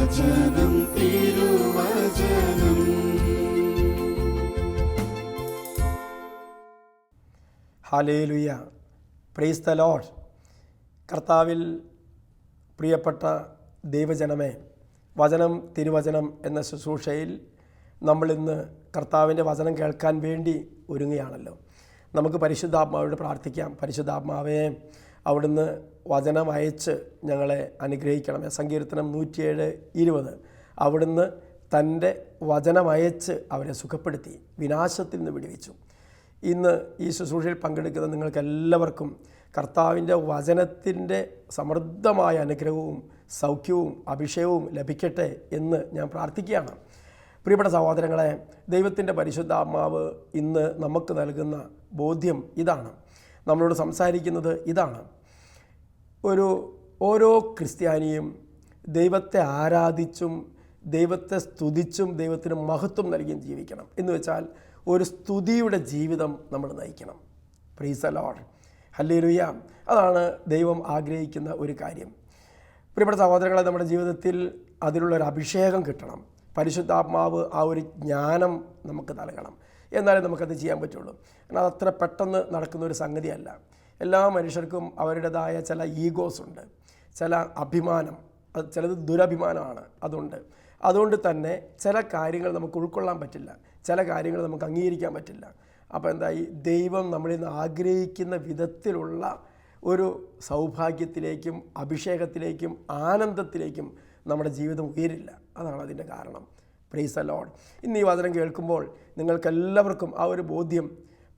തിരുവചനം തിരുവചനം. Hallelujah, praise the Lord. കർത്താവിൽ പ്രിയപ്പെട്ട ദൈവജനമേ, വചനം തിരുവചനം എന്ന ശുശ്രൂഷയിൽ നമ്മളിന്ന് കർത്താവിൻ്റെ വചനം കേൾക്കാൻ വേണ്ടി ഒരുങ്ങുകയാണല്ലോ. നമുക്ക് പരിശുദ്ധാത്മാവോട് പ്രാർത്ഥിക്കാം. പരിശുദ്ധാത്മാവേ, അവിടുന്ന് വചനം അയച്ച് ഞങ്ങളെ അനുഗ്രഹിക്കണമേ. സങ്കീർത്തനം 107:20. അവിടുന്ന് തൻ്റെ വചനമയച്ച് അവരെ സുഖപ്പെടുത്തി വിനാശത്തിൽ നിന്ന് വിടുവിച്ചു. ഇന്ന് ഈ ശുശ്രൂഷയിൽ പങ്കെടുക്കുന്ന നിങ്ങൾക്കെല്ലാവർക്കും കർത്താവിൻ്റെ വചനത്തിൻ്റെ സമൃദ്ധമായ അനുഗ്രഹവും സൗഖ്യവും അഭിഷേകവും ലഭിക്കട്ടെ എന്ന് ഞാൻ പ്രാർത്ഥിക്കുകയാണ്. പ്രിയപ്പെട്ട സഹോദരങ്ങളെ, ദൈവത്തിൻ്റെ പരിശുദ്ധാത്മാവ് ഇന്ന് നമുക്ക് നൽകുന്ന ബോധ്യം ഇതാണ്, നമ്മളോട് സംസാരിക്കുന്നത് ഇതാണ്. ഓരോ ക്രിസ്ത്യാനിയും ദൈവത്തെ ആരാധിച്ചും ദൈവത്തെ സ്തുതിച്ചും ദൈവത്തിന് മഹത്വം നൽകിയും ജീവിക്കണം. എന്ന് വെച്ചാൽ ഒരു സ്തുതിയുടെ ജീവിതം നമ്മൾ നയിക്കണം. Praise the Lord, hallelujah. അതാണ് ദൈവം ആഗ്രഹിക്കുന്ന ഒരു കാര്യം. പ്രിയപ്പെട്ട സഹോദരങ്ങളെ, നമ്മുടെ ജീവിതത്തിൽ അതിലുള്ളൊരു അഭിഷേകം കിട്ടണം. പരിശുദ്ധാത്മാവ് ആ ഒരു ജ്ഞാനം നമുക്ക് നൽകണം. എന്നാലേ നമുക്കത് ചെയ്യാൻ പറ്റുള്ളൂ. എന്നാൽ അതത്ര പെട്ടെന്ന് നടക്കുന്ന ഒരു സംഗതിയല്ല. എല്ലാ മനുഷ്യർക്കും അവരുടേതായ ചില ഈഗോസ് ഉണ്ട്, ചില അഭിമാനം, അത് ചിലത് ദുരഭിമാനമാണ്, അതുകൊണ്ട് തന്നെ ചില കാര്യങ്ങൾ നമുക്ക് ഉൾക്കൊള്ളാൻ പറ്റില്ല, ചില കാര്യങ്ങൾ നമുക്ക് അംഗീകരിക്കാൻ പറ്റില്ല. അപ്പോൾ എന്തായി, ദൈവം നമ്മളിൽ നിന്ന് ആഗ്രഹിക്കുന്ന വിധത്തിലുള്ള ഒരു സൗഭാഗ്യത്തിലേക്കും അഭിഷേകത്തിലേക്കും ആനന്ദത്തിലേക്കും നമ്മുടെ ജീവിതം ഉയരില്ല. അതാണ് അതിൻ്റെ കാരണം. Price the Lord. ഇന്ന് ഈ വചനം കേൾക്കുമ്പോൾ നിങ്ങൾക്കെല്ലാവർക്കും ആ ഒരു ബോധ്യം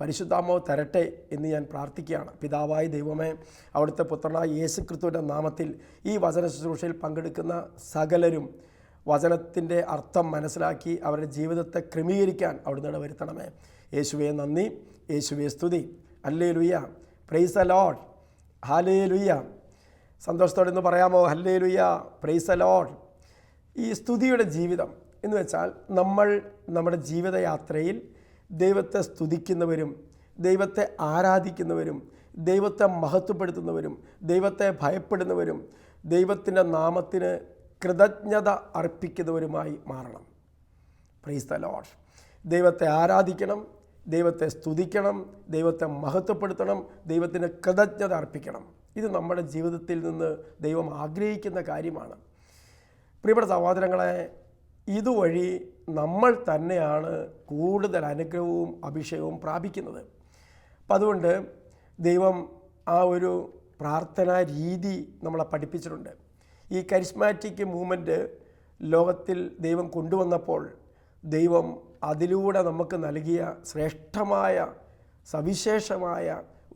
പരിശുദ്ധാത്മാവ് തരട്ടെ എന്ന് ഞാൻ പ്രാർത്ഥിക്കുകയാണ്. പിതാവായ ദൈവമേ, അവിടുത്തെ പുത്രനായ യേശുക്രിസ്തുവിൻ്റെ നാമത്തിൽ ഈ വചന ശുശ്രൂഷയിൽ പങ്കെടുക്കുന്ന സകലരും വചനത്തിൻ്റെ അർത്ഥം മനസ്സിലാക്കി അവരുടെ ജീവിതത്തെ ക്രമീകരിക്കാൻ അവിടുന്ന് ഇടവരുത്തണമേ. യേശുവേ നന്ദി, യേശുവേ സ്തുതി. Hallelujah, praise the Lord, hallelujah. സന്തോഷത്തോടെ ഇന്ന് പറയാമോ? Hallelujah, praise the Lord. ഈ സ്തുതിയുടെ ജീവിതം എന്ന് വെച്ചാൽ നമ്മൾ നമ്മുടെ ജീവിതയാത്രയിൽ ദൈവത്തെ സ്തുതിക്കുന്നവരും ദൈവത്തെ ആരാധിക്കുന്നവരും ദൈവത്തെ മഹത്വപ്പെടുത്തുന്നവരും ദൈവത്തെ ഭയപ്പെടുന്നവരും ദൈവത്തിൻ്റെ നാമത്തിന് കൃതജ്ഞത അർപ്പിക്കുന്നവരുമായി മാറണം. Price the Lord. ദൈവത്തെ ആരാധിക്കണം, ദൈവത്തെ സ്തുതിക്കണം, ദൈവത്തെ മഹത്വപ്പെടുത്തണം, ദൈവത്തിന് കൃതജ്ഞത അർപ്പിക്കണം. ഇത് നമ്മുടെ ജീവിതത്തിൽ നിന്ന് ദൈവം ആഗ്രഹിക്കുന്ന കാര്യമാണ്. പ്രിയപ്പെട്ട സഹോദരങ്ങളെ, ഇതുവഴി നമ്മൾ തന്നെയാണ് കൂടുതൽ അനുഗ്രഹവും അഭിഷേകവും പ്രാപിക്കുന്നത്. അപ്പം അതുകൊണ്ട് ദൈവം ആ ഒരു പ്രാർത്ഥനാ രീതി നമ്മളെ പഠിപ്പിച്ചിട്ടുണ്ട്. ഈ കരിസ്മാറ്റിക് മൂവ്മെൻറ്റ് ലോകത്തിൽ ദൈവം കൊണ്ടുവന്നപ്പോൾ ദൈവം അതിലൂടെ നമുക്ക് നൽകിയ ശ്രേഷ്ഠമായ സവിശേഷമായ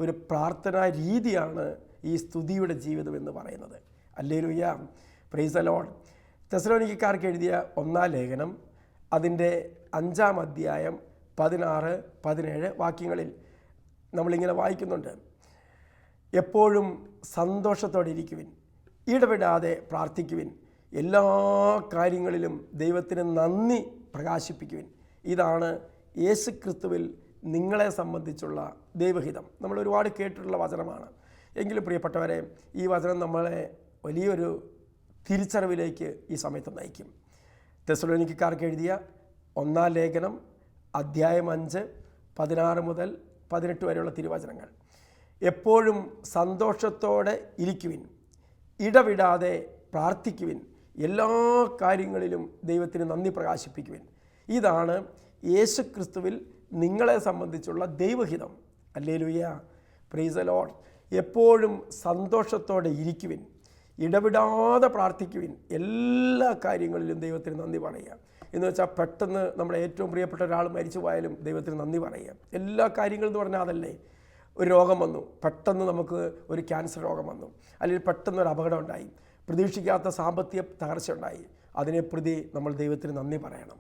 ഒരു പ്രാർത്ഥനാ രീതിയാണ് ഈ സ്തുതിയുടെ ജീവിതം എന്ന് പറയുന്നത്. Hallelujah, praise the Lord. തെസ്സലോനിക്കക്കാർക്ക് എഴുതിയ 1-ാം ലേഖനം അതിൻ്റെ 5-ാം അധ്യായം 16-17 വാക്യങ്ങളിൽ നമ്മളിങ്ങനെ വായിക്കുന്നുണ്ട്. എപ്പോഴും സന്തോഷത്തോടെ ഇരിക്കുവിൻ, ഇടപെടാതെ പ്രാർത്ഥിക്കുവിൻ, എല്ലാ കാര്യങ്ങളിലും ദൈവത്തിന് നന്ദി പ്രകാശിപ്പിക്കുവിൻ. ഇതാണ് യേശുക്രിസ്തുവിൽ നിങ്ങളെ സംബന്ധിച്ചുള്ള ദൈവഹിതം. നമ്മൾ ഒരുപാട് കേട്ടിട്ടുള്ള വചനമാണ്. എങ്കിലും പ്രിയപ്പെട്ടവരെ, ഈ വചനം നമ്മളെ വലിയൊരു തിരിച്ചറിവിലേക്ക് ഈ സമയത്ത് നയിക്കും. തെസ്സലോനിക്കക്കാർക്ക് എഴുതിയ 1-ാം ലേഖനം അധ്യായം 5 16 മുതൽ 18 വരെയുള്ള തിരുവചനങ്ങൾ. എപ്പോഴും സന്തോഷത്തോടെ ഇരിക്കുവിൻ, ഇടവിടാതെ പ്രാർത്ഥിക്കുവിൻ, എല്ലാ കാര്യങ്ങളിലും ദൈവത്തിന് നന്ദി പ്രകാശിപ്പിക്കുവിൻ. ഇതാണ് യേശുക്രിസ്തുവിൽ നിങ്ങളെ സംബന്ധിച്ചുള്ള ദൈവഹിതം. Hallelujah, praise the Lord. എപ്പോഴും സന്തോഷത്തോടെ ഇരിക്കുവിൻ, ഇടവിടാതെ പ്രാർത്ഥിക്കുവിൻ, എല്ലാ കാര്യങ്ങളിലും ദൈവത്തിന് നന്ദി പറയുക. എന്ന് വെച്ചാൽ പെട്ടെന്ന് നമ്മുടെ ഏറ്റവും പ്രിയപ്പെട്ട ഒരാൾ മരിച്ചു പോയാലും ദൈവത്തിന് നന്ദി പറയുക. എല്ലാ കാര്യങ്ങളെന്ന് പറഞ്ഞാൽ അതല്ലേ. ഒരു രോഗം വന്നു, പെട്ടെന്ന് നമുക്ക് ഒരു ക്യാൻസർ രോഗം വന്നു, അല്ലെങ്കിൽ പെട്ടെന്നൊരു അപകടം ഉണ്ടായി, പ്രതീക്ഷിക്കാത്ത സാമ്പത്തിക തകർച്ച ഉണ്ടായി, അതിനെ പ്രതി നമ്മൾ ദൈവത്തിന് നന്ദി പറയണം.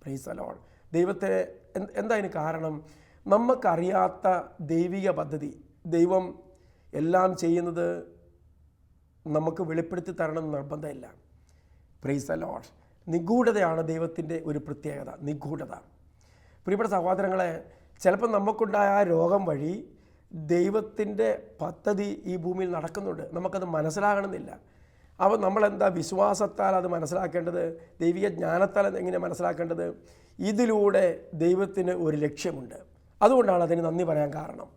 Price the Lord. ദൈവത്തെ എന്താ അതിന് കാരണം? നമുക്കറിയാത്ത ദൈവിക പദ്ധതി ദൈവം എല്ലാം ചെയ്യുന്നത് നമുക്ക് വെളിപ്പെടുത്തി തരണമെന്ന് നിർബന്ധമില്ല. Price the Lord. നിഗൂഢതയാണ് ദൈവത്തിൻ്റെ ഒരു പ്രത്യേകത, നിഗൂഢത. പ്രിയപ്പെട്ട സഹോദരങ്ങളെ, ചിലപ്പോൾ നമുക്കുണ്ടായ ആ രോഗം വഴി ദൈവത്തിൻ്റെ പദ്ധതി ഈ ഭൂമിയിൽ നടക്കുന്നുണ്ട്, നമുക്കത് മനസ്സിലാകണമെന്നില്ല. അപ്പോൾ നമ്മളെന്താ വിശ്വാസത്താൽ അത് മനസ്സിലാക്കേണ്ടത്? ദൈവിക ജ്ഞാനത്താൽ എങ്ങനെ മനസ്സിലാക്കേണ്ടത്? ഇതിലൂടെ ദൈവത്തിന് ഒരു ലക്ഷ്യമുണ്ട്. അതുകൊണ്ടാണ് അതിന് നന്ദി പറയാൻ കാരണം.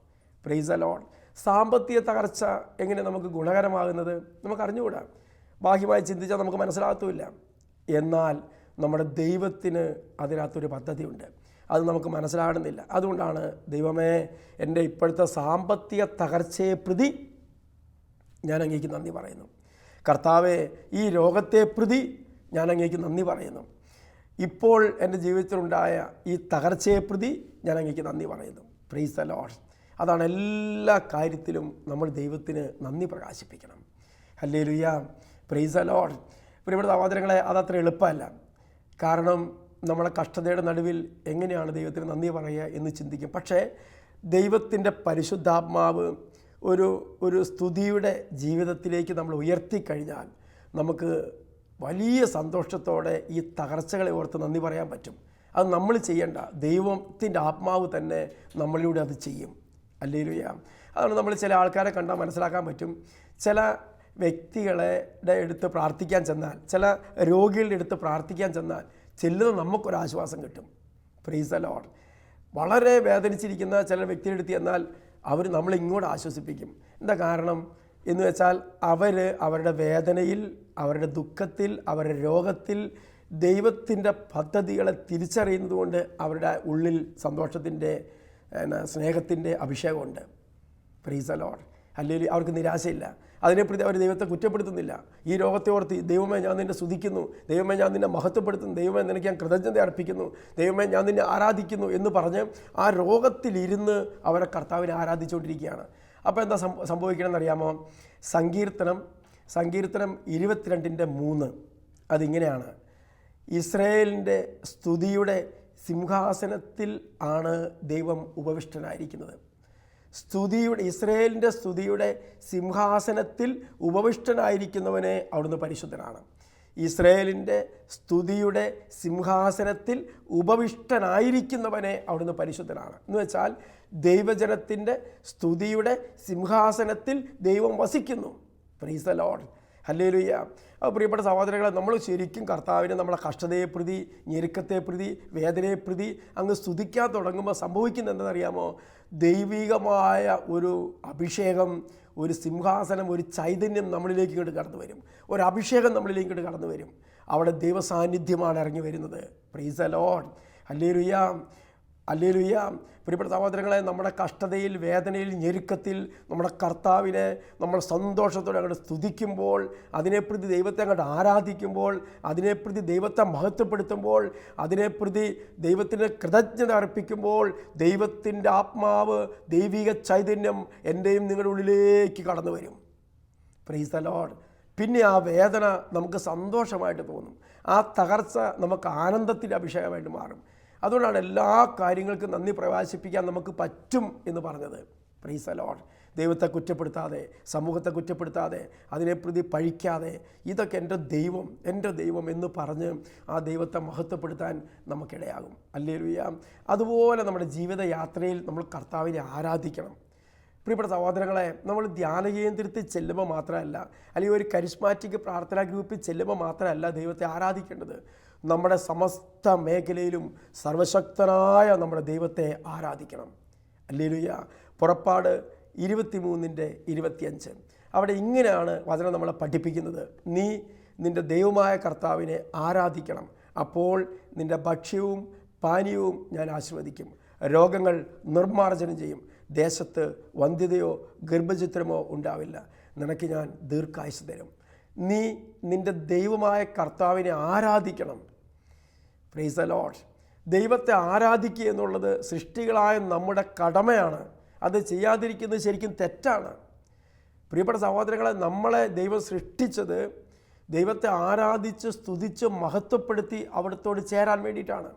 Price the Lord. സാമ്പത്തിക തകർച്ച എങ്ങനെ നമുക്ക് ഗുണകരമാകുന്നത് നമുക്കറിഞ്ഞുകൂടാ. ബാഹ്യമായി ചിന്തിച്ചാൽ നമുക്ക് മനസ്സിലാകത്തുമില്ല. എന്നാൽ നമ്മുടെ ദൈവത്തിന് അതിനകത്തൊരു പദ്ധതിയുണ്ട്. അത് നമുക്ക് മനസ്സിലാകുന്നില്ല. അതുകൊണ്ടാണ് ദൈവമേ, എൻ്റെ ഇപ്പോഴത്തെ സാമ്പത്തിക തകർച്ചയെ പ്രതി ഞാൻ അങ്ങേക്ക് നന്ദി പറയുന്നു. കർത്താവേ, ഈ രോഗത്തെ പ്രതി ഞാൻ അങ്ങേക്ക് നന്ദി പറയുന്നു. ഇപ്പോൾ എൻ്റെ ജീവിതത്തിലുണ്ടായ ഈ തകർച്ചയെ പ്രതി ഞാൻ അങ്ങേക്ക് നന്ദി പറയുന്നു. Price the Lord. അതാണ് എല്ലാ കാര്യത്തിലും നമ്മൾ ദൈവത്തിന് നന്ദി പ്രകാശിപ്പിക്കണം. ഹല്ലേലൂയ. Praise the Lord. പ്രിയപ്പെട്ട സഹോദരങ്ങളെ, അതത്ര എളുപ്പമല്ല. കാരണം നമ്മളെ കഷ്ടതയുടെ നടുവിൽ എങ്ങനെയാണ് ദൈവത്തിന് നന്ദി പറയുക എന്ന് ചിന്തിക്കും. പക്ഷേ ദൈവത്തിൻ്റെ പരിശുദ്ധാത്മാവ് ഒരു സ്തുതിയുടെ ജീവിതത്തിലേക്ക് നമ്മൾ ഉയർത്തിക്കഴിഞ്ഞാൽ നമുക്ക് വലിയ സന്തോഷത്തോടെ ഈ തകർച്ചകളെ ഓർത്ത് നന്ദി പറയാൻ പറ്റും. അത് നമ്മൾ ചെയ്യേണ്ട, ദൈവത്തിൻ്റെ ആത്മാവ് തന്നെ നമ്മളിലൂടെ അത് ചെയ്യും. ഹല്ലേലൂയ. അതാണ് നമ്മൾ ചില ആൾക്കാരെ കണ്ടാൽ മനസ്സിലാക്കാൻ പറ്റും. ചില വ്യക്തികളുടെ അടുത്ത് പ്രാർത്ഥിക്കാൻ ചെന്നാൽ, ചില രോഗികളുടെ അടുത്ത് പ്രാർത്ഥിക്കാൻ ചെല്ലുന്ന നമുക്കൊരാശ്വാസം കിട്ടും. Price the Lord. വളരെ വേദനിച്ചിരിക്കുന്ന ചില വ്യക്തിയുടെ അടുത്ത് ചെന്നാൽ അവർ നമ്മളിങ്ങോട്ട് ആശ്വസിപ്പിക്കും. എന്താ കാരണം എന്ന് വെച്ചാൽ അവരുടെ വേദനയിൽ, അവരുടെ ദുഃഖത്തിൽ, അവരുടെ രോഗത്തിൽ ദൈവത്തിൻ്റെ പദ്ധതികളെ തിരിച്ചറിയുന്നത് കൊണ്ട് അവരുടെ ഉള്ളിൽ സന്തോഷത്തിൻ്റെ, സ്നേഹത്തിൻ്റെ അഭിഷേകമുണ്ട്. Price the Lord. അല്ലെങ്കിൽ അവർക്ക് നിരാശയില്ല. അതിനെപ്പറ്റി അവർ ദൈവത്തെ കുറ്റപ്പെടുത്തുന്നില്ല. ഈ രോഗത്തെ ഓർത്ത്, ദൈവമേ ഞാൻ നിന്നെ സ്തുതിക്കുന്നു, ദൈവമേ ഞാൻ നിന്നെ മഹത്വപ്പെടുത്തുന്നു, ദൈവമേ നിനക്ക് ഞാൻ കൃതജ്ഞത അർപ്പിക്കുന്നു, ദൈവമേ ഞാൻ നിന്നെ ആരാധിക്കുന്നു എന്ന് പറഞ്ഞ് ആ രോഗത്തിലിരുന്ന് അവരെ കർത്താവിനെ ആരാധിച്ചുകൊണ്ടിരിക്കുകയാണ്. അപ്പോൾ എന്താ സംഭവിക്കണമെന്നറിയാമോ? സങ്കീർത്തനം 22:3 അതിങ്ങനെയാണ്: ഇസ്രായേലിൻ്റെ സ്തുതിയുടെ സിംഹാസനത്തിൽ ആണ് ദൈവം ഉപവിഷ്ടനായിരിക്കുന്നത്. ഇസ്രായേലിൻ്റെ സ്തുതിയുടെ സിംഹാസനത്തിൽ ഉപവിഷ്ടനായിരിക്കുന്നവനെ അവിടുന്ന് പരിശുദ്ധനാണ്. ഇസ്രായേലിൻ്റെ സ്തുതിയുടെ സിംഹാസനത്തിൽ ഉപവിഷ്ടനായിരിക്കുന്നവനെ അവിടുന്ന് പരിശുദ്ധനാണ്. എന്ന് വെച്ചാൽ ദൈവജനത്തിൻ്റെ സ്തുതിയുടെ സിംഹാസനത്തിൽ ദൈവം വസിക്കുന്നു. Price the Lord. ഹല്ലേലൂയ. അപ്പോൾ പ്രിയപ്പെട്ട സഹോദരങ്ങളെ, നമ്മൾ ശരിക്കും കർത്താവിനെ നമ്മളെ കഷ്ടതയെ പ്രതി, ഞെരുക്കത്തെ പ്രതി, വേദനയെ പ്രതി അങ്ങ് സ്തുതിക്കാൻ തുടങ്ങുമ്പോൾ സംഭവിക്കുന്നത് എന്താണെന്നറിയാമോ? ദൈവികമായ ഒരു അഭിഷേകം, ഒരു സിംഹാസനം, ഒരു ചൈതന്യം നമ്മളിലേക്ക് ഇങ്ങോട്ട് കടന്നു വരും. ഒരു അഭിഷേകം നമ്മളിലേക്ക് ഇങ്ങോട്ട് കടന്നു വരും. അവിടെ ദൈവസാന്നിധ്യമാണ് ഇറങ്ങി വരുന്നത്. Price the Lord. Hallelujah, hallelujah. പ്രിയപ്പെട്ട സഹോദരങ്ങളെ, നമ്മുടെ കഷ്ടതയിൽ, വേദനയിൽ, ഞെരുക്കത്തിൽ നമ്മുടെ കർത്താവിനെ നമ്മൾ സന്തോഷത്തോടെ അങ്ങോട്ട് സ്തുതിക്കുമ്പോൾ, അതിനെപ്രതി ദൈവത്തെ അങ്ങോട്ട് ആരാധിക്കുമ്പോൾ, അതിനെപ്രതി ദൈവത്തെ മഹത്വപ്പെടുത്തുമ്പോൾ, അതിനെപ്രതി ദൈവത്തിന് കൃതജ്ഞത അർപ്പിക്കുമ്പോൾ ദൈവത്തിൻ്റെ ആത്മാവ്, ദൈവിക ചൈതന്യം എൻ്റെയും നിങ്ങളുടെ ഉള്ളിലേക്ക് കടന്നു വരും. Price the Lord. പിന്നെ ആ വേദന നമുക്ക് സന്തോഷമായിട്ട് തോന്നും. ആ തകർച്ച നമുക്ക് ആനന്ദത്തിൻ്റെ അഭിഷേകമായിട്ട് മാറും. അതുകൊണ്ടാണ് എല്ലാ കാര്യങ്ങൾക്കും നന്ദി പ്രകാശിപ്പിക്കാൻ നമുക്ക് പറ്റും എന്ന് പറഞ്ഞത്. Price the Lord. ദൈവത്തെ കുറ്റപ്പെടുത്താതെ, സമൂഹത്തെ കുറ്റപ്പെടുത്താതെ, അതിനെപ്രതി പഴിക്കാതെ, ഇതൊക്കെ എൻ്റെ ദൈവം എന്ന് പറഞ്ഞ് ആ ദൈവത്തെ മഹത്വപ്പെടുത്താൻ നമുക്കിടയാകും. ഹല്ലേലൂയ. അതുപോലെ നമ്മുടെ ജീവിതയാത്രയിൽ നമ്മൾ കർത്താവിനെ ആരാധിക്കണം. പ്രിയപ്പെട്ട സഹോദരങ്ങളെ, നമ്മൾ ധ്യാന കേന്ദ്രത്തിൽ ചെല്ലുമ്പോൾ മാത്രമല്ല, അല്ലെങ്കിൽ ഒരു കരിസ്മാറ്റിക് പ്രാർത്ഥനാ ഗ്രൂപ്പിൽ ചെല്ലുമ്പോൾ മാത്രമല്ല ദൈവത്തെ ആരാധിക്കേണ്ടത്. നമ്മുടെ സമസ്ത മേഖലയിലും സർവശക്തനായ നമ്മുടെ ദൈവത്തെ ആരാധിക്കണം. ഹല്ലേലൂയ. പുറപ്പാട് 23:25 അവിടെ ഇങ്ങനെയാണ് വചനം നമ്മളെ പഠിപ്പിക്കുന്നത്: നീ നിൻ്റെ ദൈവമായ കർത്താവിനെ ആരാധിക്കണം, അപ്പോൾ നിൻ്റെ ഭക്ഷ്യവും പാനീയവും ഞാൻ ആശീർവദിക്കും, രോഗങ്ങൾ നിർമ്മാർജ്ജനം ചെയ്യും, ദേശത്ത് വന്ധ്യതയോ ഗർഭചിത്രമോ ഉണ്ടാവില്ല, നിനക്ക് ഞാൻ ദീർഘായുസ്സ് തരും. നീ നിൻ്റെ ദൈവമായ കർത്താവിനെ ആരാധിക്കണം. Praise the Lord. ദൈവത്തെ ആരാധിക്കുക എന്നുള്ളത് സൃഷ്ടികളായ നമ്മുടെ കടമയാണ്. അത് ചെയ്യാതിരിക്കുന്നത് ശരിക്കും തെറ്റാണ്. പ്രിയപ്പെട്ട സഹോദരങ്ങളെ, നമ്മളെ ദൈവം സൃഷ്ടിച്ചത് ദൈവത്തെ ആരാധിച്ച് സ്തുതിച്ച് മഹത്വപ്പെടുത്തി അവിടത്തോട് ചേരാൻ വേണ്ടിയിട്ടാണ്.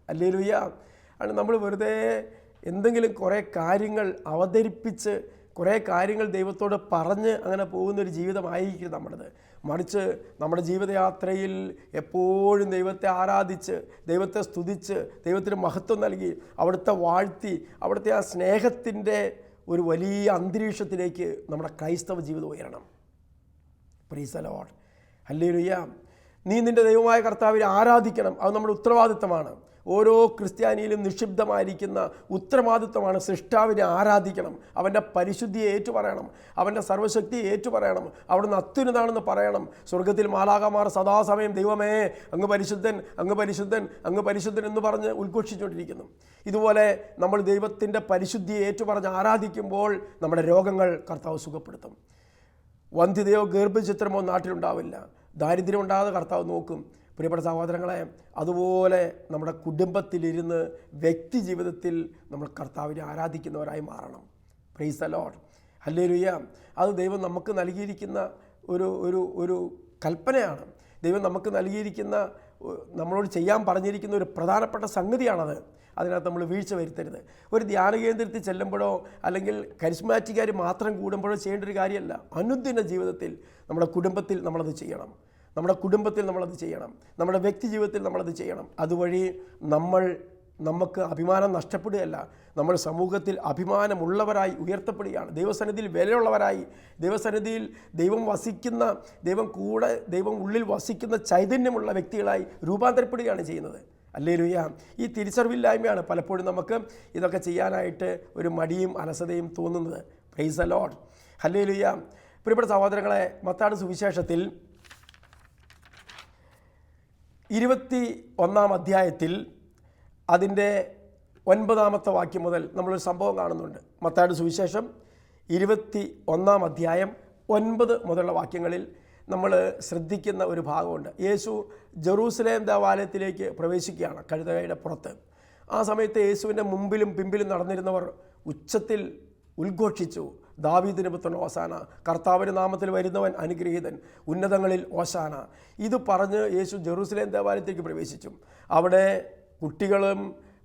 ഹല്ലേലൂയ. ആണ് നമ്മൾ വെറുതെ എന്തെങ്കിലും കുറേ കാര്യങ്ങൾ അവതരിപ്പിച്ച്, കുറേ കാര്യങ്ങൾ ദൈവത്തോട് പറഞ്ഞ് അങ്ങനെ പോകുന്നൊരു ജീവിതമായിരിക്കും നമ്മുടേത്. മറിച്ച് നമ്മുടെ ജീവിതയാത്രയിൽ എപ്പോഴും ദൈവത്തെ ആരാധിച്ച്, ദൈവത്തെ സ്തുതിച്ച്, ദൈവത്തിന് മഹത്വം നൽകി, അവിടുത്തെ വാഴ്ത്തി, അവിടുത്തെ ആ സ്നേഹത്തിൻ്റെ ഒരു വലിയ അന്തരീക്ഷത്തിലേക്ക് നമ്മുടെ ക്രൈസ്തവ ജീവിതം ഉയരണം. Praise the Lord. ഹല്ലേലൂയ. നീ നിൻ്റെ ദൈവമായ കർത്താവിനെ ആരാധിക്കണം. അത് നമ്മുടെ ഉത്തരവാദിത്തമാണ്. ഓരോ ക്രിസ്ത്യാനിയിലും നിക്ഷിപ്തമായിരിക്കുന്ന ഉത്തരവാദിത്തമാണ്. സൃഷ്ടാവിനെ ആരാധിക്കണം, അവൻ്റെ പരിശുദ്ധിയെ ഏറ്റുപറയണം, അവൻ്റെ സർവ്വശക്തിയെ ഏറ്റുപറയണം, അവിടുന്ന് അത്യുന്നതാണെന്ന് പറയണം. സ്വർഗത്തിൽ മാലാഖമാർ സദാസമയം ദൈവമേ അങ്ങ് പരിശുദ്ധൻ, അങ്ങ് പരിശുദ്ധൻ, അങ്ങ് പരിശുദ്ധൻ എന്ന് പറഞ്ഞ് ഉദ്ഘോഷിച്ചുകൊണ്ടിരിക്കുന്നു. ഇതുപോലെ നമ്മൾ ദൈവത്തിൻ്റെ പരിശുദ്ധിയെ ഏറ്റുപറഞ്ഞ് ആരാധിക്കുമ്പോൾ നമ്മുടെ രോഗങ്ങൾ കർത്താവ് സുഖപ്പെടുത്തും. വന്ധ്യതയോ ഗർഭചിത്രമോ നാട്ടിലുണ്ടാവില്ല. ദാരിദ്ര്യം ഉണ്ടാകാതെ കർത്താവ് നോക്കും. പ്രിയപ്പെട്ട സഹോദരങ്ങളെ, അതുപോലെ നമ്മുടെ കുടുംബത്തിലിരുന്ന് വ്യക്തി ജീവിതത്തിൽ നമ്മൾ കർത്താവിനെ ആരാധിക്കുന്നവരായി മാറണം. Price the Lord. ഹല്ലേലൂയ. അത് ദൈവം നമുക്ക് നൽകിയിരിക്കുന്ന ഒരു ഒരു ഒരു കൽപ്പനയാണ്. ദൈവം നമുക്ക് നൽകിയിരിക്കുന്ന, നമ്മളോട് ചെയ്യാൻ പറഞ്ഞിരിക്കുന്ന ഒരു പ്രധാനപ്പെട്ട സംഗതിയാണത്. അതിനകത്ത് നമ്മൾ വീഴ്ച വരുത്തരുത്. ഒരു ധ്യാന കേന്ദ്രത്തിൽ ചെല്ലുമ്പോഴോ അല്ലെങ്കിൽ കരിസ്മാറ്റിക്കാർ മാത്രം കൂടുമ്പോഴോ ചെയ്യേണ്ട ഒരു കാര്യമല്ല. അനുദിന ജീവിതത്തിൽ നമ്മുടെ കുടുംബത്തിൽ നമ്മളത് ചെയ്യണം. നമ്മുടെ വ്യക്തി ജീവിതത്തിൽ നമ്മളത് ചെയ്യണം. അതുവഴി നമുക്ക് അഭിമാനം നഷ്ടപ്പെടുകയല്ല, നമ്മൾ സമൂഹത്തിൽ അഭിമാനമുള്ളവരായി ഉയർത്തപ്പെടുകയാണ്. ദൈവസന്നിധിയിൽ വിലയുള്ളവരായി, ദൈവസന്നിധിയിൽ ദൈവം ഉള്ളിൽ വസിക്കുന്ന ചൈതന്യമുള്ള വ്യക്തികളായി രൂപാന്തരപ്പെടുകയാണ് ചെയ്യുന്നത്. ഹല്ലേലൂയ. ഈ തിരിച്ചറിവില്ലായ്മയാണ് പലപ്പോഴും നമുക്ക് ഇതൊക്കെ ചെയ്യാനായിട്ട് ഒരു മടിയും അലസതയും തോന്നുന്നത്. Price the Lord. ഹല്ലേലൂയ. പ്രിയപ്പെട്ട സഹോദരങ്ങളെ, മത്തായി സുവിശേഷത്തിൽ 21-ാം അധ്യായത്തിൽ അതിൻ്റെ 9-ാമത്തെ വാക്യം മുതൽ നമ്മളൊരു സംഭവം കാണുന്നുണ്ട്. മത്തായിയുടെ സുവിശേഷം 21-ാം അധ്യായം 9 മുതലുള്ള വാക്യങ്ങളിൽ നമ്മൾ ശ്രദ്ധിക്കുന്ന ഒരു ഭാഗമുണ്ട്. യേശു ജെറൂസലേം ദേവാലയത്തിലേക്ക് പ്രവേശിക്കുകയാണ് കഴുതയുടെ പുറത്ത്. ആ സമയത്ത് യേശുവിൻ്റെ മുമ്പിലും പിമ്പിലും നടന്നിരുന്നവർ ഉച്ചത്തിൽ ഉദ്ഘോഷിച്ചു, ദാവീദിന് പുത്രൻ ഓശാന, കർത്താവിൻ്റെ നാമത്തിൽ വരുന്നവൻ അനുഗ്രഹീതൻ, ഉന്നതങ്ങളിൽ ഓശാന. ഇത് പറഞ്ഞ് യേശു ജെറൂസലേം ദേവാലയത്തിലേക്ക് പ്രവേശിച്ചു. അവിടെ കുട്ടികളും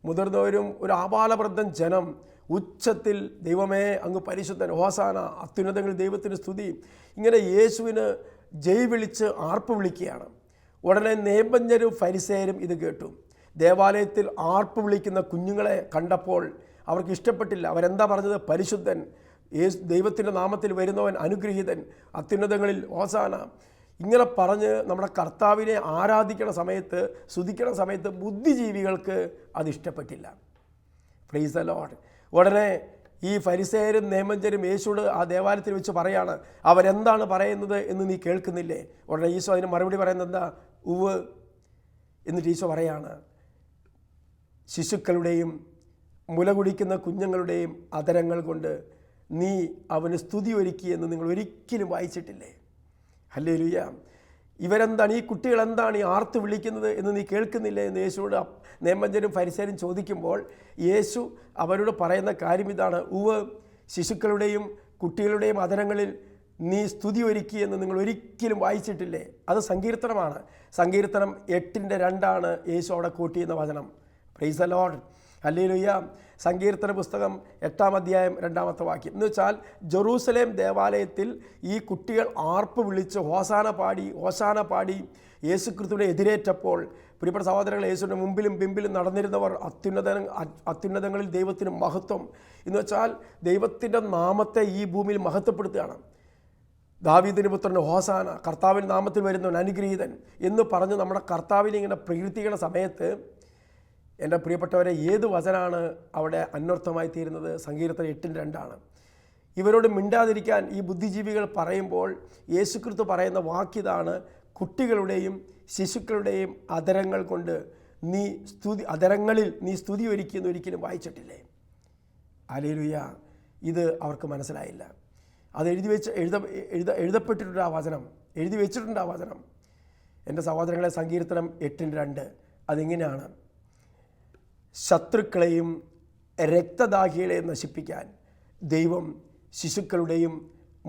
മുതിർന്നവരും ഒരു ആബാലവൃദ്ധൻ ജനം ഉച്ചത്തിൽ ദൈവമേ അങ്ങ് പരിശുദ്ധൻ, ഓശാന, അത്യുന്നതങ്ങളിൽ ദൈവത്തിന് സ്തുതി, ഇങ്ങനെ യേശുവിന് ജയ് വിളിച്ച് ആർപ്പ് വിളിക്കുകയാണ്. ഉടനെ നിയമജ്ഞരും ഫരിസേയരും ഇത് കേട്ടു. ദേവാലയത്തിൽ ആർപ്പ് വിളിക്കുന്ന കുഞ്ഞുങ്ങളെ കണ്ടപ്പോൾ അവർക്ക് ഇഷ്ടപ്പെട്ടില്ല. അവരെന്താ പറഞ്ഞത്? പരിശുദ്ധൻ, ദൈവത്തിൻ്റെ നാമത്തിൽ വരുന്നവൻ അനുഗ്രഹീതൻ, അത്യുന്നതങ്ങളിൽ ഓശാന. ഇങ്ങനെ പറഞ്ഞ് നമ്മുടെ കർത്താവിനെ ആരാധിക്കണ സമയത്ത്, സ്തുതിക്കണ സമയത്ത് ബുദ്ധിജീവികൾക്ക് അതിഷ്ടപ്പെട്ടില്ല. Praise the Lord. ഉടനെ ഈ ഫരിസേയരും നിയമജ്ഞരും യേശുവോട് ആ ദേവാലയത്തിൽ വെച്ച് പറയാണ്, അവരെന്താണ് പറയുന്നത് എന്ന് നീ കേൾക്കുന്നില്ലേ? ഉടനെ ഈശോ അതിന് മറുപടി പറയുന്നത് എന്താ? ഉവ്. എന്നിട്ട് ഈശോ പറയാണ്, ശിശുക്കളുടെയും മുല കുടിക്കുന്ന കുഞ്ഞുങ്ങളുടെയും അധരങ്ങൾ കൊണ്ട് നീ അവന് സ്തുതി ഒരുക്കിയെന്ന് നിങ്ങൾ ഒരിക്കലും വായിച്ചിട്ടില്ലേ? ഹല്ലേലൂയ. ഇവരെന്താണ്, ഈ കുട്ടികൾ എന്താണ് ഈ ആർത്ത് വിളിക്കുന്നത് എന്ന് നീ കേൾക്കുന്നില്ലേ എന്ന് യേശുവോട് നിയമജ്ഞരും ഫരിസേയരും ചോദിക്കുമ്പോൾ യേശു അവരോട് പറയുന്ന കാര്യം ഇതാണ്: ഉവ്, ശിശുക്കളുടെയും കുട്ടികളുടെയും അധരങ്ങളിൽ നീ സ്തുതി ഒരുക്കിയെന്ന് നിങ്ങൾ ഒരിക്കലും വായിച്ചിട്ടില്ലേ? അത് സങ്കീർത്തനമാണ്. സങ്കീർത്തനം 8:2 യേശു അവിടെ കോട്ട് ചെയ്യുന്ന വചനം. Price the Lord. ഹല്ലേലൂയ. സങ്കീർത്തന പുസ്തകം 8-ാം അധ്യായം 2-ാമത്തെ വാക്യം എന്ന് വെച്ചാൽ, ജെറൂസലേം ദേവാലയത്തിൽ ഈ കുട്ടികൾ ആർപ്പ് വിളിച്ച് ഓശാന പാടി യേശുക്രിസ്തുവിനെ എതിരേറ്റപ്പോൾ, പ്രിയപ്പെട്ട സഹോദരങ്ങൾ, യേശുവിൻ്റെ മുമ്പിലും പിമ്പിലും നടന്നിരുന്നവർ അത്യുന്നതങ്ങളിൽ ദൈവത്തിന് മഹത്വം എന്ന് വെച്ചാൽ ദൈവത്തിൻ്റെ നാമത്തെ ഈ ഭൂമിയിൽ മഹത്വപ്പെടുത്തുകയാണ്. ദാവീദിന് പുത്രൻ ഓശാന, കർത്താവിൻ്റെ നാമത്തിൽ വരുന്നവൻ അനുഗ്രഹീതൻ എന്ന് പറഞ്ഞ് നമ്മുടെ കർത്താവിനെ ഇങ്ങനെ പ്രകീർത്തിക്കുന്ന സമയത്ത്, എൻ്റെ പ്രിയപ്പെട്ടവരെ, ഏത് വചനാണ് അവിടെ അന്വർത്ഥമായി തീരുന്നത്? സങ്കീർത്തനം 8:2. ഇവരോട് മിണ്ടാതിരിക്കാൻ ഈ ബുദ്ധിജീവികൾ പറയുമ്പോൾ യേശുക്രിസ്തു പറയുന്ന വാക്കിതാണ്: കുട്ടികളുടെയും ശിശുക്കളുടെയും അധരങ്ങൾ കൊണ്ട് അധരങ്ങളിൽ നീ സ്തുതി ഒരുക്കിയെന്ന് ഒരിക്കലും വായിച്ചിട്ടില്ലേ? ഹല്ലേലൂയ. ഇത് അവർക്ക് മനസ്സിലായില്ല. അത് എഴുതപ്പെട്ടിട്ടുണ്ട് ആ വചനം, എഴുതി വെച്ചിട്ടുണ്ട് ആ വചനം. എൻ്റെ സഹോദരങ്ങളെ, സങ്കീർത്തനം 8:2 അതെങ്ങനെയാണ്? ശത്രുക്കളെയും രക്തദാഹികളെയും നശിപ്പിക്കാൻ ദൈവം ശിശുക്കളുടെയും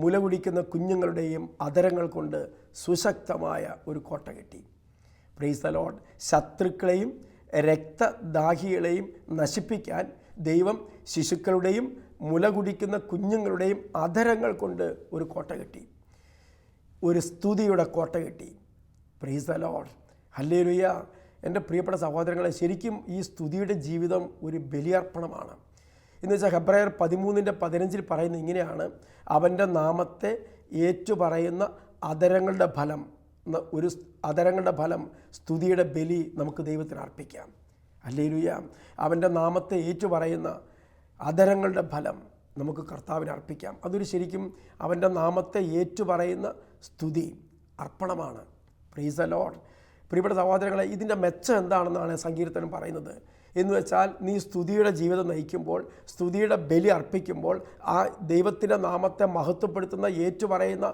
മുല കുടിക്കുന്ന കുഞ്ഞുങ്ങളുടെയും അധരങ്ങൾ കൊണ്ട് സുശക്തമായ ഒരു കോട്ട കെട്ടി. Praise the Lord. ശത്രുക്കളെയും രക്തദാഹികളെയും നശിപ്പിക്കാൻ ദൈവം ശിശുക്കളുടെയും മുല കുടിക്കുന്ന കുഞ്ഞുങ്ങളുടെയും അധരങ്ങൾ കൊണ്ട് ഒരു കോട്ട കെട്ടി, ഒരു സ്തുതിയുടെ കോട്ട കെട്ടി. Praise the Lord. ഹല്ലേലൂയ. എൻ്റെ പ്രിയപ്പെട്ട സഹോദരങ്ങളെ, ശരിക്കും ഈ സ്തുതിയുടെ ജീവിതം ഒരു ബലിയർപ്പണമാണ്. എന്ന് വെച്ചാൽ ഹെബ്രായർ 13:15 പറയുന്നത് ഇങ്ങനെയാണ്: അവൻ്റെ നാമത്തെ ഏറ്റുപറയുന്ന അധരങ്ങളുടെ ഫലം ഒരു അധരങ്ങളുടെ ഫലം, സ്തുതിയുടെ ബലി നമുക്ക് ദൈവത്തിന് അർപ്പിക്കാം. ഹല്ലേലൂയ. അവൻ്റെ നാമത്തെ ഏറ്റുപറയുന്ന അധരങ്ങളുടെ ഫലം നമുക്ക് കർത്താവിന് അർപ്പിക്കാം. അതൊരു ശരിക്കും അവൻ്റെ നാമത്തെ ഏറ്റുപറയുന്ന സ്തുതി അർപ്പണമാണ്. Praise the Lord. പ്രിയപ്പെട്ട സഹോദരങ്ങളെ, ഇതിൻ്റെ മെച്ചം എന്താണെന്നാണ് സങ്കീർത്തനം പറയുന്നത് എന്ന് വെച്ചാൽ, നീ സ്തുതിയുടെ ജീവിതം നയിക്കുമ്പോൾ, സ്തുതിയുടെ ബലി അർപ്പിക്കുമ്പോൾ, ആ ദൈവത്തിൻ്റെ നാമത്തെ മഹത്വപ്പെടുത്തുന്ന ഏറ്റുപറയുന്ന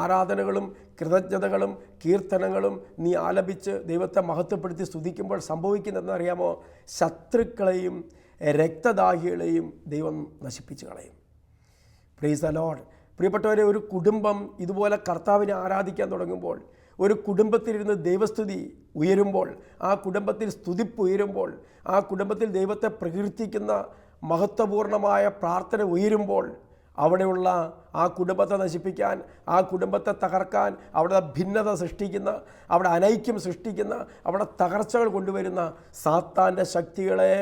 ആരാധനകളും കൃതജ്ഞതകളും കീർത്തനങ്ങളും നീ ആലപിച്ച് ദൈവത്തെ മഹത്വപ്പെടുത്തി സ്തുതിക്കുമ്പോൾ സംഭവിക്കുന്നതെന്ന് അറിയാമോ? ശത്രുക്കളെയും രക്തദാഹികളെയും ദൈവം നശിപ്പിച്ച് കളയും. Praise the Lord. പ്രിയപ്പെട്ടവരെ, ഒരു കുടുംബം ഇതുപോലെ കർത്താവിനെ ആരാധിക്കാൻ തുടങ്ങുമ്പോൾ, ഒരു കുടുംബത്തിലിരുന്ന് ദൈവസ്തുതി ഉയരുമ്പോൾ, ആ കുടുംബത്തിൽ സ്തുതിപ്പ് ഉയരുമ്പോൾ, ആ കുടുംബത്തിൽ ദൈവത്തെ പ്രകീർത്തിക്കുന്ന മഹത്വപൂർണമായ പ്രാർത്ഥന ഉയരുമ്പോൾ, അവിടെയുള്ള ആ കുടുംബത്തെ നശിപ്പിക്കാൻ, ആ കുടുംബത്തെ തകർക്കാൻ, അവിടെ ഭിന്നത സൃഷ്ടിക്കുന്ന, അവിടെ അനൈക്യം സൃഷ്ടിക്കുന്ന, അവിടെ തകർച്ചകൾ കൊണ്ടുവരുന്ന സാത്താൻ്റെ ശക്തികളെ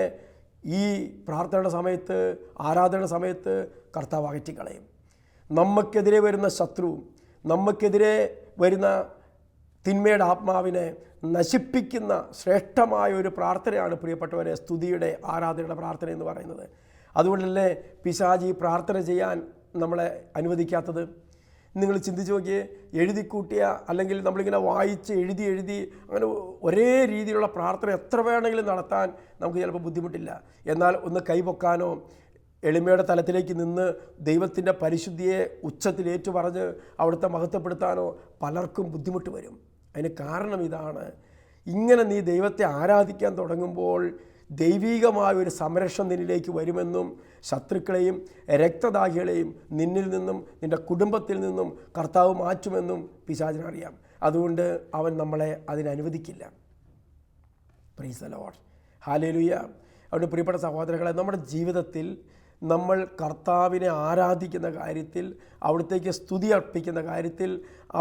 ഈ പ്രാർത്ഥനയുടെ സമയത്ത്, ആരാധനയുടെ സമയത്ത് കർത്താവ് അകറ്റിക്കളയും. നമുക്കെതിരെ വരുന്ന ശത്രു, നമുക്കെതിരെ വരുന്ന തിന്മയുടെ ആത്മാവിനെ നശിപ്പിക്കുന്ന ശ്രേഷ്ഠമായ ഒരു പ്രാർത്ഥനയാണ് പ്രിയപ്പെട്ടവരെ സ്തുതിയുടെ ആരാധനയുടെ പ്രാർത്ഥന എന്ന് പറയുന്നത്. അതുകൊണ്ടല്ലേ പിശാചി പ്രാർത്ഥന ചെയ്യാൻ നമ്മളെ അനുവദിക്കാത്തത്? നിങ്ങൾ ചിന്തിച്ച് നോക്കിയേ. എഴുതിക്കൂട്ടിയ, അല്ലെങ്കിൽ നമ്മളിങ്ങനെ വായിച്ച് എഴുതി അങ്ങനെ ഒരേ രീതിയിലുള്ള പ്രാർത്ഥന എത്ര വേണമെങ്കിലും നടത്താൻ നമുക്ക് ചിലപ്പോൾ ബുദ്ധിമുട്ടില്ല. എന്നാൽ ഒന്ന് കൈപൊക്കാനോ എളിമയുടെ തലത്തിലേക്ക് നിന്ന് ദൈവത്തിൻ്റെ പരിശുദ്ധിയെ ഉച്ചത്തിലേറ്റു പറഞ്ഞ് അവിടുത്തെ മഹത്വപ്പെടുത്താനോ പലർക്കും ബുദ്ധിമുട്ട് വരും. അതിന് കാരണം ഇതാണ്. ഇങ്ങനെ നീ ദൈവത്തെ ആരാധിക്കാൻ തുടങ്ങുമ്പോൾ ദൈവികമായ ഒരു സംരക്ഷണം നിന്നിലേക്ക് വരുമെന്നും ശത്രുക്കളെയും രക്തദാഹികളെയും നിന്നിൽ നിന്നും നിൻ്റെ കുടുംബത്തിൽ നിന്നും കർത്താവ് മാറ്റുമെന്നും പിശാചിനറിയാം. അതുകൊണ്ട് അവൻ നമ്മളെ അതിനനുവദിക്കില്ല. Praise the Lord. ഹല്ലേലൂയ. അതുകൊണ്ട് പ്രിയപ്പെട്ട സഹോദരങ്ങളെ, നമ്മുടെ ജീവിതത്തിൽ നമ്മൾ കർത്താവിനെ ആരാധിക്കുന്ന കാര്യത്തിൽ, അവിടുത്തേക്ക് സ്തുതി അർപ്പിക്കുന്ന കാര്യത്തിൽ,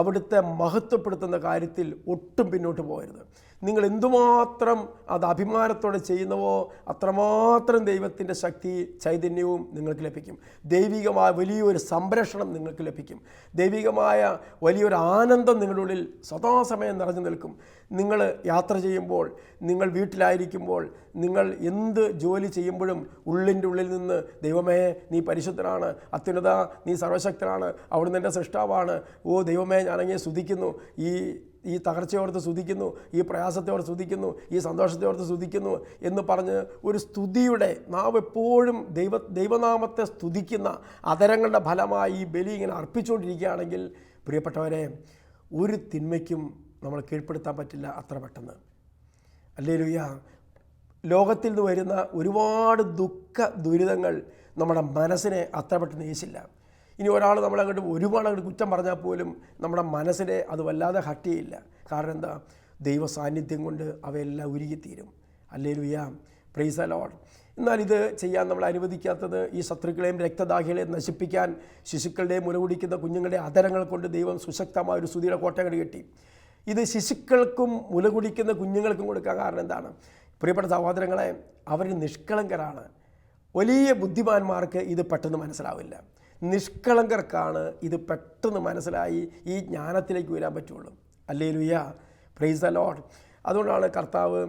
അവിടുത്തെ മഹത്വപ്പെടുത്തുന്ന കാര്യത്തിൽ ഒട്ടും പിന്നോട്ട് പോകരുത്. നിങ്ങൾ എന്തുമാത്രം അത് അഭിമാനത്തോടെ ചെയ്യുന്നവോ അത്രമാത്രം ദൈവത്തിൻ്റെ ശക്തി ചൈതന്യവും നിങ്ങൾക്ക് ലഭിക്കും. ദൈവികമായ വലിയൊരു സംരക്ഷണം നിങ്ങൾക്ക് ലഭിക്കും. ദൈവികമായ വലിയൊരു ആനന്ദം നിങ്ങളുടെ ഉള്ളിൽ സദാസമയം നിറഞ്ഞു നിൽക്കും. നിങ്ങൾ യാത്ര ചെയ്യുമ്പോൾ, നിങ്ങൾ വീട്ടിലായിരിക്കുമ്പോൾ, നിങ്ങൾ എന്ത് ജോലി ചെയ്യുമ്പോഴും ഉള്ളിൻ്റെ ഉള്ളിൽ നിന്ന് ദൈവമേ നീ പരിശുദ്ധനാണ്, അത്യുന്നത നീ സർവശക്തനാണ്, അവിടുന്ന് എൻ്റെ സൃഷ്ടാവാണ്, ഓ ദൈവമേ ഞാനങ്ങനെ സ്തുതിക്കുന്നു, ഈ തകർച്ചയോർത്ത് സ്തുതിക്കുന്നു, ഈ പ്രയാസത്തോട് സ്തുതിക്കുന്നു, ഈ സന്തോഷത്തോർത്ത് സ്തുതിക്കുന്നു എന്ന് പറഞ്ഞ് ഒരു സ്തുതിയുടെ നാം എപ്പോഴും ദൈവനാമത്തെ സ്തുതിക്കുന്ന അധരങ്ങളുടെ ഫലമായി ഈ ബലി ഇങ്ങനെ അർപ്പിച്ചുകൊണ്ടിരിക്കുകയാണെങ്കിൽ പ്രിയപ്പെട്ടവരെ, ഒരു തിന്മയ്ക്കും നമ്മൾ കീഴ്പ്പെടുത്താൻ പറ്റില്ല അത്ര പെട്ടെന്ന്. ഹല്ലേലൂയ. ലോകത്തിൽ നിന്ന് വരുന്ന ഒരുപാട് ദുരിതങ്ങൾ നമ്മുടെ മനസ്സിനെ അത്ര പെട്ടെന്ന് ഏശില്ല. ഇനി ഒരാൾ നമ്മളങ്ങോട്ട് ഒരുപാട് അങ്ങോട്ട് കുറ്റം പറഞ്ഞാൽ പോലും നമ്മുടെ മനസ്സിനെ അത് വല്ലാതെ ഹർട്ട് ചെയ്യില്ല. കാരണം എന്താ? ദൈവ സാന്നിധ്യം കൊണ്ട് അവയെല്ലാം ഉരുകിത്തീരും. ഹല്ലേലൂയ. Praise the Lord. എന്നാൽ ഇത് ചെയ്യാൻ നമ്മൾ അനുവദിക്കാത്തത് ഈ ശത്രുക്കളെയും രക്തദാഹികളെയും നശിപ്പിക്കാൻ ശിശുക്കളുടെയും മുലകുടിക്കുന്ന കുഞ്ഞുങ്ങളുടെ അധരങ്ങൾ കൊണ്ട് ദൈവം സുശക്തമായ ഒരു സ്തുതിയുടെ കോട്ടകൾ കെട്ടി. ഇത് ശിശുക്കൾക്കും മുലകുടിക്കുന്ന കുഞ്ഞുങ്ങൾക്കും കൊടുക്കാൻ കാരണം എന്താണ്? പ്രിയപ്പെട്ട സഹോദരങ്ങളെ, അവർ നിഷ്കളങ്കരാണ്. വലിയ ബുദ്ധിമാന്മാർക്ക് ഇത് പെട്ടെന്ന് മനസ്സിലാവില്ല. നിഷ്കളങ്കർക്കാണ് ഇത് പെട്ടെന്ന് മനസ്സിലായി ഈ ജ്ഞാനത്തിലേക്ക് വരാൻ പറ്റുള്ളൂ. ഹല്ലേലൂയ. Praise the Lord. അതുകൊണ്ടാണ് കർത്താവ്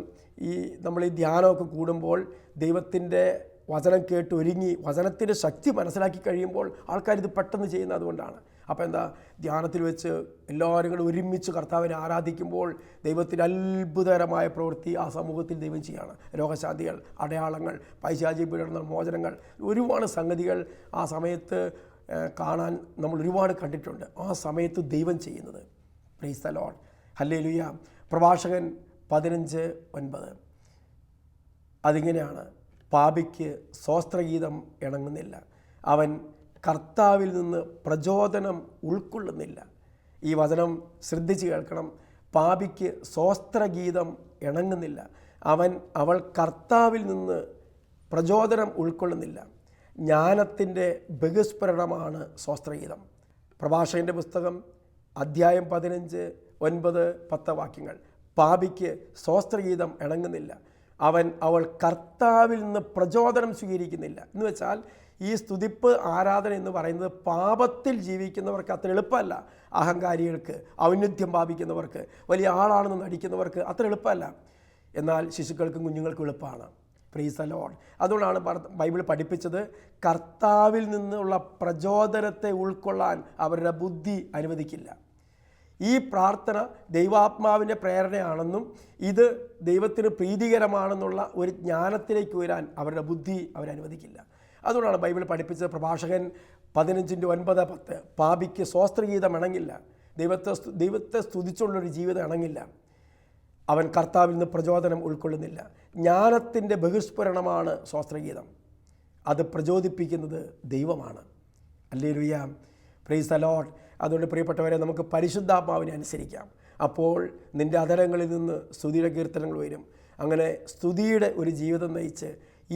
നമ്മൾ ഈ ധ്യാനമൊക്കെ കൂടുമ്പോൾ ദൈവത്തിൻ്റെ വചനം കേട്ട് ഒരുങ്ങി വചനത്തിൻ്റെ ശക്തി മനസ്സിലാക്കി കഴിയുമ്പോൾ ആൾക്കാരിത് പെട്ടെന്ന് ചെയ്യുന്നത് അതുകൊണ്ടാണ്. അപ്പോൾ എന്താ? ധ്യാനത്തിൽ വെച്ച് എല്ലാവരും കൂടെ ഒരുമിച്ച് കർത്താവിനെ ആരാധിക്കുമ്പോൾ ദൈവത്തിൻ്റെ അത്ഭുതകരമായ പ്രവൃത്തി ആ സമൂഹത്തിൽ ദൈവം ചെയ്യാണ്. രോഗശാന്തികൾ, അടയാളങ്ങൾ, പൈശാചിക പീഡനങ്ങൾ, മോചനങ്ങൾ, ഒരുപാട് സംഗതികൾ ആ സമയത്ത് കാണാൻ നമ്മൾ ഒരുപാട് കണ്ടിട്ടുണ്ട്. ആ സമയത്ത് ദൈവം ചെയ്യുന്നത്. Price the Lord. ഹല്ലേലൂയ. പ്രഭാഷകൻ 15:9 അതിങ്ങനെയാണ്: പാപിക്ക് സ്വസ്ത്രഗീതം ഇണങ്ങുന്നില്ല, അവൻ കർത്താവിൽ നിന്ന് പ്രചോദനം ഉൾക്കൊള്ളുന്നില്ല. ഈ വചനം ശ്രദ്ധിച്ച് കേൾക്കണം. പാപിക്ക് സ്വസ്ത്രഗീതം ഇണങ്ങുന്നില്ല, അവൾ കർത്താവിൽ നിന്ന് പ്രചോദനം ഉൾക്കൊള്ളുന്നില്ല. ജ്ഞാനത്തിൻ്റെ ബഹുസ്ഫുരണമാണ് സ്വസ്ത്രഗീതം. പ്രഭാഷകൻ്റെ പുസ്തകം അധ്യായം 15:9-10 വാക്യങ്ങൾ. പാപിക്ക് സ്വസ്ത്രഗീതം ഇണങ്ങുന്നില്ല, അവൾ കർത്താവിൽ നിന്ന് പ്രചോദനം സ്വീകരിക്കുന്നില്ല. എന്ന് വെച്ചാൽ ഈ സ്തുതിപ്പ് ആരാധന എന്ന് പറയുന്നത് പാപത്തിൽ ജീവിക്കുന്നവർക്ക് അത്ര എളുപ്പമല്ല. അഹങ്കാരികൾക്ക്, ഔന്നത്യം ഭാവിക്കുന്നവർക്ക്, വലിയ ആളാണെന്ന് നടിക്കുന്നവർക്ക് അത്ര എളുപ്പമല്ല. എന്നാൽ ശിശുക്കൾക്കും കുഞ്ഞുങ്ങൾക്കും എളുപ്പമാണ്. Price the Lord. അതുകൊണ്ടാണ് ബൈബിൾ പഠിപ്പിച്ചത്, കർത്താവിൽ നിന്നുള്ള പ്രചോദനത്തെ ഉൾക്കൊള്ളാൻ അവരുടെ ബുദ്ധി അനുവദിക്കില്ല. ഈ പ്രാർത്ഥന ദൈവാത്മാവിൻ്റെ പ്രേരണയാണെന്നും ഇത് ദൈവത്തിന് പ്രീതികരമാണെന്നുള്ള ഒരു ജ്ഞാനത്തിലേക്ക് വരാൻ അവരുടെ ബുദ്ധി അവരനുവദിക്കില്ല. അതുകൊണ്ടാണ് ബൈബിൾ പഠിപ്പിച്ചത്, പ്രഭാഷകൻ 15:9-10, പാപിക്ക് സ്വസ്ത്രഗീതം ഇണങ്ങില്ല, ദൈവത്തെ സ്തുതിച്ചുള്ളൊരു ജീവിതം ഇണങ്ങില്ല. അവൻ കർത്താവിൽ നിന്ന് പ്രചോദനം ഉൾക്കൊള്ളുന്നില്ല. ജ്ഞാനത്തിൻ്റെ ബഹിസ്ഫുരണമാണ് സ്വസ്ത്രഗീതം. അത് പ്രചോദിപ്പിക്കുന്നത് ദൈവമാണ്. Hallelujah, praise the Lord. അതുകൊണ്ട് പ്രിയപ്പെട്ടവരെ, നമുക്ക് പരിശുദ്ധാത്മാവിനെ അനുസരിക്കാം. അപ്പോൾ നിൻ്റെ അധരങ്ങളിൽ നിന്ന് സ്തുതിയുടെ കീർത്തനങ്ങൾ വരും. അങ്ങനെ സ്തുതിയുടെ ഒരു ജീവിതം നയിച്ച്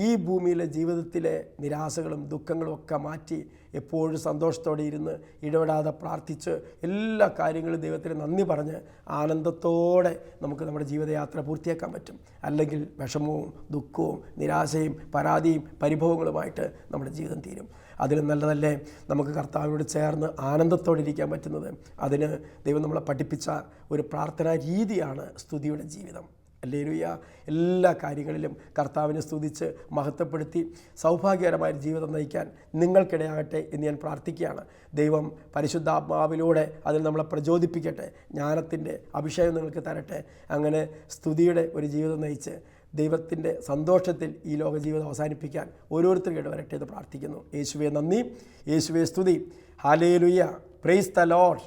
ഈ ഭൂമിയിലെ ജീവിതത്തിലെ നിരാശകളും ദുഃഖങ്ങളും ഒക്കെ മാറ്റി എപ്പോഴും സന്തോഷത്തോടെ ഇരുന്ന് ഇടപെടാതെ പ്രാർത്ഥിച്ച് എല്ലാ കാര്യങ്ങളും ദൈവത്തിന് നന്ദി പറഞ്ഞ് ആനന്ദത്തോടെ നമുക്ക് നമ്മുടെ ജീവിതയാത്ര പൂർത്തിയാക്കാൻ പറ്റും. അല്ലെങ്കിൽ വിഷമവും ദുഃഖവും നിരാശയും പരാതിയും പരിഭവങ്ങളുമായിട്ട് നമ്മുടെ ജീവിതം തീരും. അതിലും നല്ലതല്ലേ നമുക്ക് കർത്താവിനോട് ചേർന്ന് ആനന്ദത്തോടെ ഇരിക്കാൻ പറ്റുന്നത്. അതിന് ദൈവം നമ്മളെ പഠിപ്പിച്ച ഒരു പ്രാർത്ഥനാ രീതിയാണ് സ്തുതിയുടെ ജീവിതം. ഹല്ലേലൂയ. എല്ലാ കാര്യങ്ങളിലും കർത്താവിനെ സ്തുതിച്ച് മഹത്വപ്പെടുത്തി സൗഭാഗ്യകരമായ ജീവിതം നയിക്കാൻ നിങ്ങൾക്കിടയാകട്ടെ എന്ന് ഞാൻ പ്രാർത്ഥിക്കുകയാണ്. ദൈവം പരിശുദ്ധാത്മാവിലൂടെ അതിൽ നമ്മളെ പ്രചോദിപ്പിക്കട്ടെ, ജ്ഞാനത്തിൻ്റെ അഭിഷേകം നിങ്ങൾക്ക് തരട്ടെ. അങ്ങനെ സ്തുതിയുടെ ഒരു ജീവിതം നയിച്ച് ദൈവത്തിൻ്റെ സന്തോഷത്തിൽ ഈ ലോക ജീവിതം അവസാനിപ്പിക്കാൻ ഓരോരുത്തരും ഇടവരട്ടെ എന്ന് പ്രാർത്ഥിക്കുന്നു. യേശുവേ നന്ദി, യേശുവേ സ്തുതി. Hallelujah, praise the Lord.